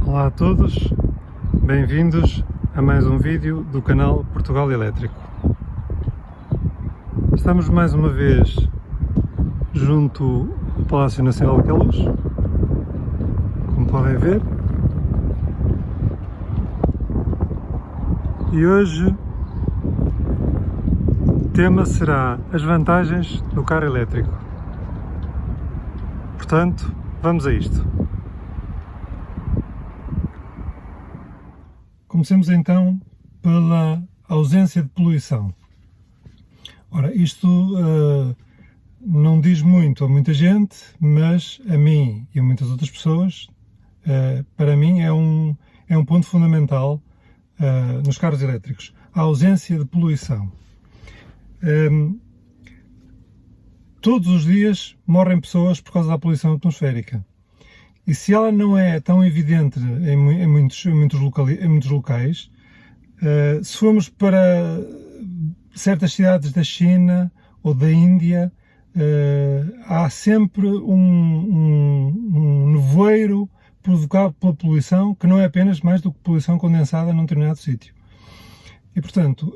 Olá a todos, bem-vindos a mais um vídeo do canal Portugal Elétrico. Estamos mais uma vez junto ao Palácio Nacional de Queluz, como podem ver, e hoje o tema será as vantagens do carro elétrico. Portanto, vamos a isto. Comecemos então pela ausência de poluição. Ora, isto não diz muito a muita gente, mas a mim e a muitas outras pessoas, para mim é um ponto fundamental nos carros elétricos, a ausência de poluição. Todos os dias morrem pessoas por causa da poluição atmosférica. E se ela não é tão evidente em muitos locais, se formos para certas cidades da China ou da Índia, há sempre um nevoeiro provocado pela poluição, que não é apenas mais do que poluição condensada num determinado sítio. E, portanto,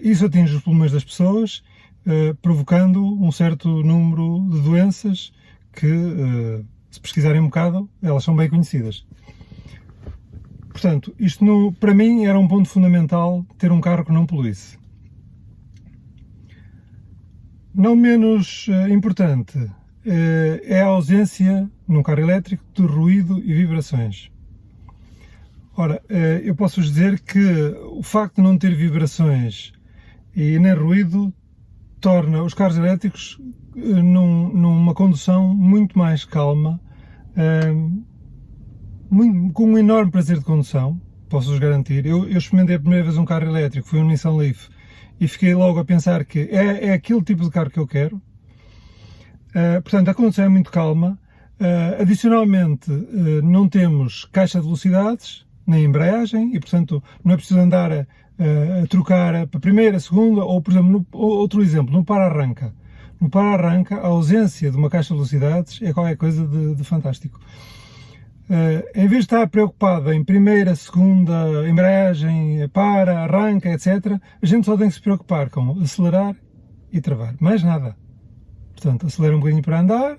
isso atinge os pulmões das pessoas, provocando um certo número de doenças que, se pesquisarem um bocado, elas são bem conhecidas. Portanto, isto para mim era um ponto fundamental, ter um carro que não poluísse. Não menos importante é a ausência, num carro elétrico, de ruído e vibrações. Ora, eu posso-vos dizer que o facto de não ter vibrações e nem ruído torna os carros elétricos numa condução muito mais calma, com um enorme prazer de condução, posso-vos garantir. Eu experimentei a primeira vez um carro elétrico, foi um Nissan Leaf, e fiquei logo a pensar que é aquele tipo de carro que eu quero. Portanto, a condução é muito calma. Adicionalmente, não temos caixa de velocidades, nem embreagem, e portanto não é preciso andar a trocar para a primeira, a segunda, ou por exemplo, outro exemplo, no para-arranca. No para-arranca, a ausência de uma caixa de velocidades é qualquer coisa de fantástico. Em vez de estar preocupado em primeira, segunda, embreagem, para, arranca, etc., a gente só tem que se preocupar com acelerar e travar. Mais nada. Portanto, acelera um bocadinho para andar.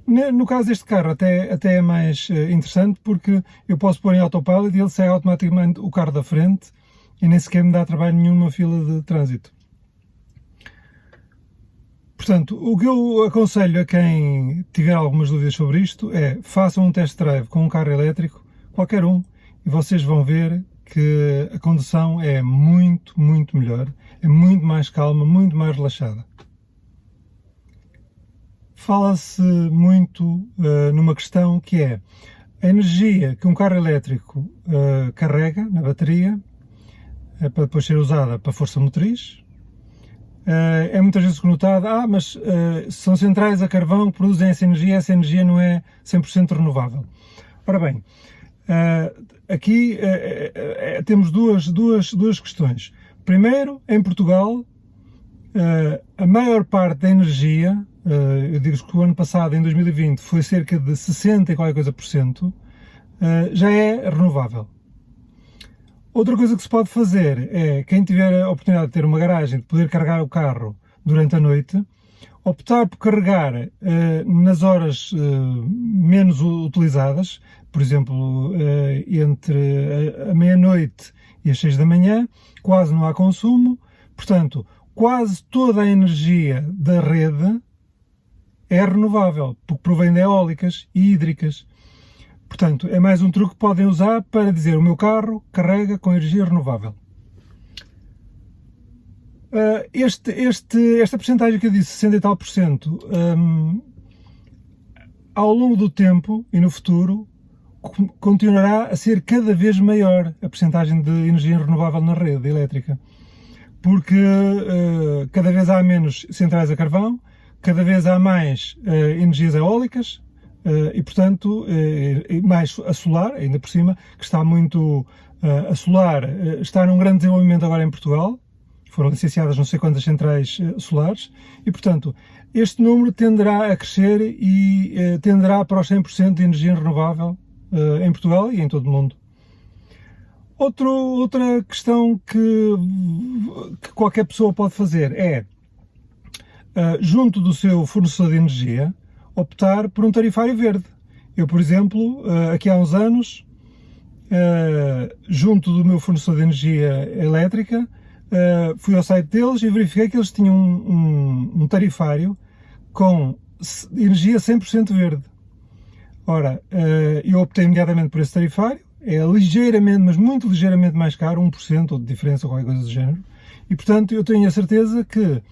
No caso deste carro até é mais interessante, porque eu posso pôr em autopilot e ele segue automaticamente o carro da frente e nem sequer me dá trabalho nenhum numa fila de trânsito. Portanto, o que eu aconselho a quem tiver algumas dúvidas sobre isto é: façam um test drive com um carro elétrico, qualquer um, e vocês vão ver que a condução é muito, muito melhor, é muito mais calma, muito mais relaxada. Fala-se muito numa questão que é a energia que um carro elétrico carrega na bateria, para depois ser usada para força motriz. É muitas vezes conotado, mas são centrais a carvão que produzem essa energia não é 100% renovável. Ora bem, aqui temos duas questões. Primeiro, em Portugal, a maior parte da energia, eu digo que o ano passado, em 2020, foi cerca de 60 e qualquer coisa por cento, já é renovável. Outra coisa que se pode fazer é, quem tiver a oportunidade de ter uma garagem, de poder carregar o carro durante a noite, optar por carregar nas horas menos utilizadas, por exemplo, entre a meia-noite e as 6 da manhã, quase não há consumo, portanto, quase toda a energia da rede é renovável, porque provém de eólicas e hídricas. Portanto, é mais um truque que podem usar para dizer: o meu carro carrega com energia renovável. Esta percentagem que eu disse, 60 e tal por cento, ao longo do tempo e no futuro, continuará a ser cada vez maior a percentagem de energia renovável na rede elétrica. Porque cada vez há menos centrais a carvão, cada vez há mais energias eólicas, e portanto, mais a solar, ainda por cima, que está muito... a solar está num grande desenvolvimento agora em Portugal, foram licenciadas não sei quantas centrais solares, e portanto, este número tenderá a crescer e tenderá para os 100% de energia renovável em Portugal e em todo o mundo. Outra questão que qualquer pessoa pode fazer é, junto do seu fornecedor de energia, optar por um tarifário verde. Eu, por exemplo, aqui há uns anos, junto do meu fornecedor de energia elétrica, fui ao site deles e verifiquei que eles tinham um tarifário com energia 100% verde. Ora, eu optei imediatamente por esse tarifário, é ligeiramente, mas muito ligeiramente mais caro, 1% ou de diferença ou qualquer coisa do género, e portanto eu tenho a certeza que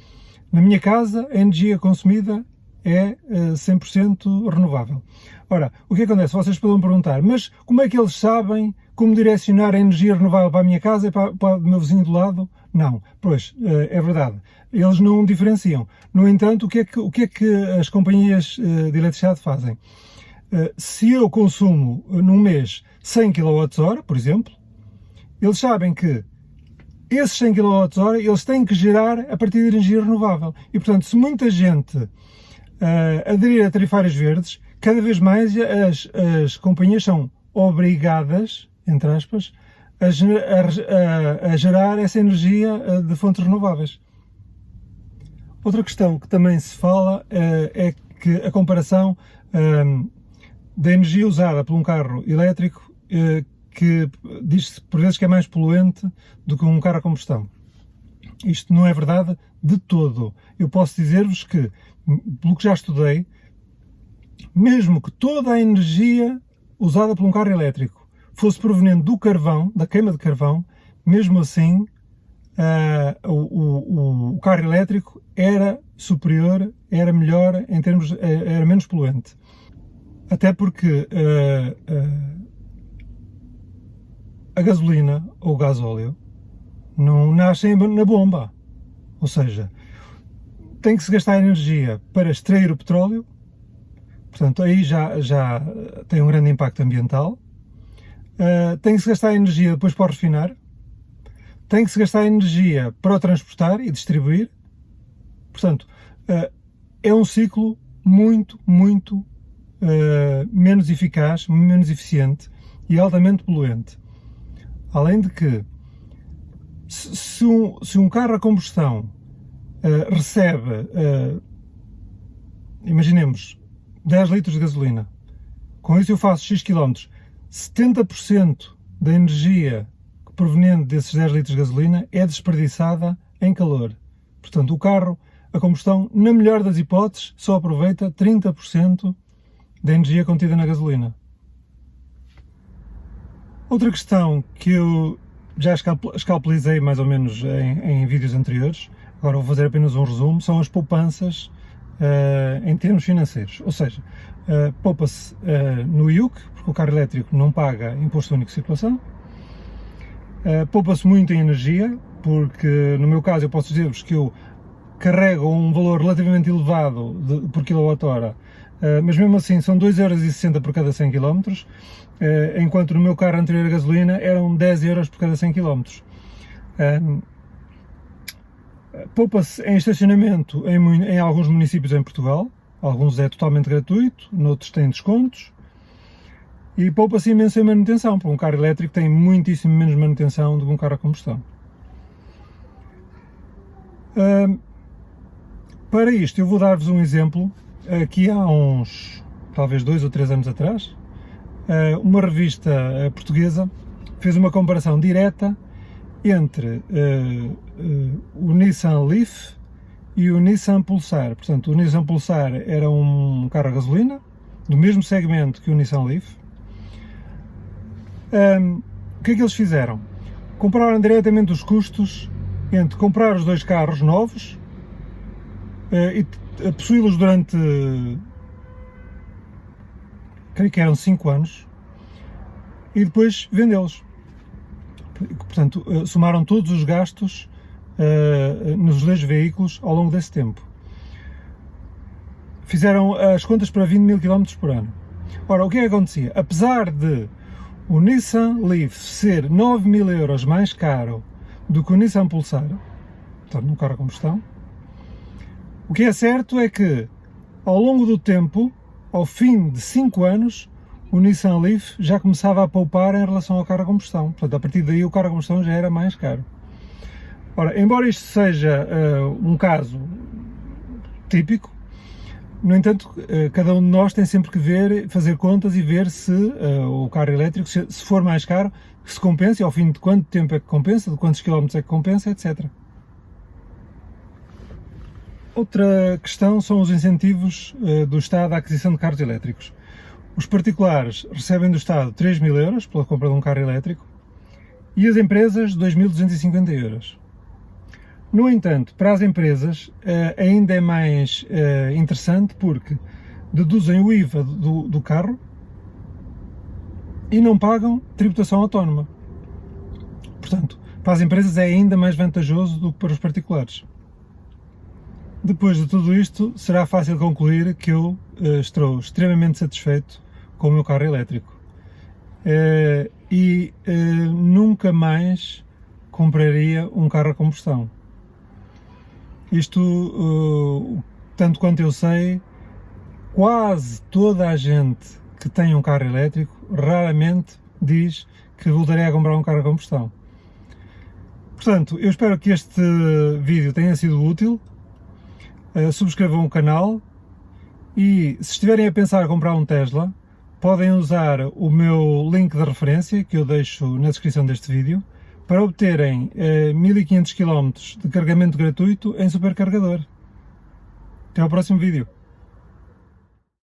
na minha casa a energia consumida é 100% renovável. Ora, o que acontece? Vocês podem perguntar, mas como é que eles sabem como direcionar a energia renovável para a minha casa e para o meu vizinho do lado? Não. Pois, é verdade. Eles não diferenciam. No entanto, o que é que as companhias de eletricidade fazem? Se eu consumo num mês 100 kWh, por exemplo, eles sabem que esses 100 kWh eles têm que gerar a partir de energia renovável. E, portanto, se muita gente aderir a tarifários verdes, cada vez mais as companhias são obrigadas, entre aspas, a gerar essa energia de fontes renováveis. Outra questão que também se fala é que a comparação da energia usada por um carro elétrico, que diz-se por vezes que é mais poluente do que um carro a combustão. Isto não é verdade de todo. Eu posso dizer-vos que, pelo que já estudei, mesmo que toda a energia usada por um carro elétrico fosse proveniente do carvão, da queima de carvão, mesmo assim o carro elétrico era superior, era melhor em termos, era menos poluente. Até porque a gasolina ou o gasóleo não nascem na bomba. Ou seja, tem que se gastar energia para extrair o petróleo, portanto aí já tem um grande impacto ambiental. Tem que se gastar energia depois para o refinar, tem que se gastar energia para o transportar e distribuir. Portanto, é um ciclo muito menos eficaz, menos eficiente e altamente poluente. Além de que, se um carro a combustão recebe, imaginemos, 10 litros de gasolina, com isso eu faço X km, 70% da energia proveniente desses 10 litros de gasolina é desperdiçada em calor. Portanto, o carro a combustão, na melhor das hipóteses, só aproveita 30% da energia contida na gasolina. Outra questão que eu já escalpelizei mais ou menos em vídeos anteriores, agora vou fazer apenas um resumo, são as poupanças em termos financeiros. Ou seja, poupa-se no IUC, porque o carro elétrico não paga imposto único de circulação, poupa-se muito em energia, porque no meu caso eu posso dizer-vos que eu carrego um valor relativamente elevado por kWh, mas mesmo assim são 2,60€ por cada 100 km, enquanto no meu carro anterior a gasolina eram 10€ por cada 100 km. Poupa-se em estacionamento em alguns municípios em Portugal, alguns é totalmente gratuito, noutros têm descontos, e poupa-se imenso em manutenção, porque um carro elétrico tem muitíssimo menos manutenção do que um carro a combustão. Para isto eu vou dar-vos um exemplo. Aqui há uns, talvez 2 ou 3 anos atrás, uma revista portuguesa fez uma comparação direta entre o Nissan Leaf e o Nissan Pulsar. Portanto, o Nissan Pulsar era um carro a gasolina, do mesmo segmento que o Nissan Leaf. O que é que eles fizeram? Compararam diretamente os custos entre comprar os dois carros novos e possuí-los durante, creio que eram 5 anos, e depois vendê-los. Portanto, somaram todos os gastos nos dois veículos ao longo desse tempo. Fizeram as contas para 20.000 km por ano. Ora, o que é que acontecia? Apesar de o Nissan Leaf ser 9.000€ mais caro do que o Nissan Pulsar, portanto, num carro a combustão, o que é certo é que, ao longo do tempo, ao fim de 5 anos, o Nissan Leaf já começava a poupar em relação ao carro a combustão. Portanto, a partir daí o carro a combustão já era mais caro. Ora, embora isto seja um caso típico, no entanto, cada um de nós tem sempre que ver, fazer contas e ver se o carro elétrico, se for mais caro, se compensa, e ao fim de quanto tempo é que compensa, de quantos quilómetros é que compensa, etc. Outra questão são os incentivos do Estado à aquisição de carros elétricos. Os particulares recebem do Estado 3.000 euros pela compra de um carro elétrico e as empresas 2.250 euros. No entanto, para as empresas ainda é mais interessante porque deduzem o IVA do carro e não pagam tributação autónoma. Portanto, para as empresas é ainda mais vantajoso do que para os particulares. Depois de tudo isto, será fácil concluir que eu estou extremamente satisfeito com o meu carro elétrico e nunca mais compraria um carro a combustão. Isto, tanto quanto eu sei, quase toda a gente que tem um carro elétrico raramente diz que voltaria a comprar um carro a combustão. Portanto, eu espero que este vídeo tenha sido útil. Subscrevam o canal e, se estiverem a pensar em comprar um Tesla, podem usar o meu link de referência que eu deixo na descrição deste vídeo para obterem 1500 km de carregamento gratuito em supercarregador. Até ao próximo vídeo.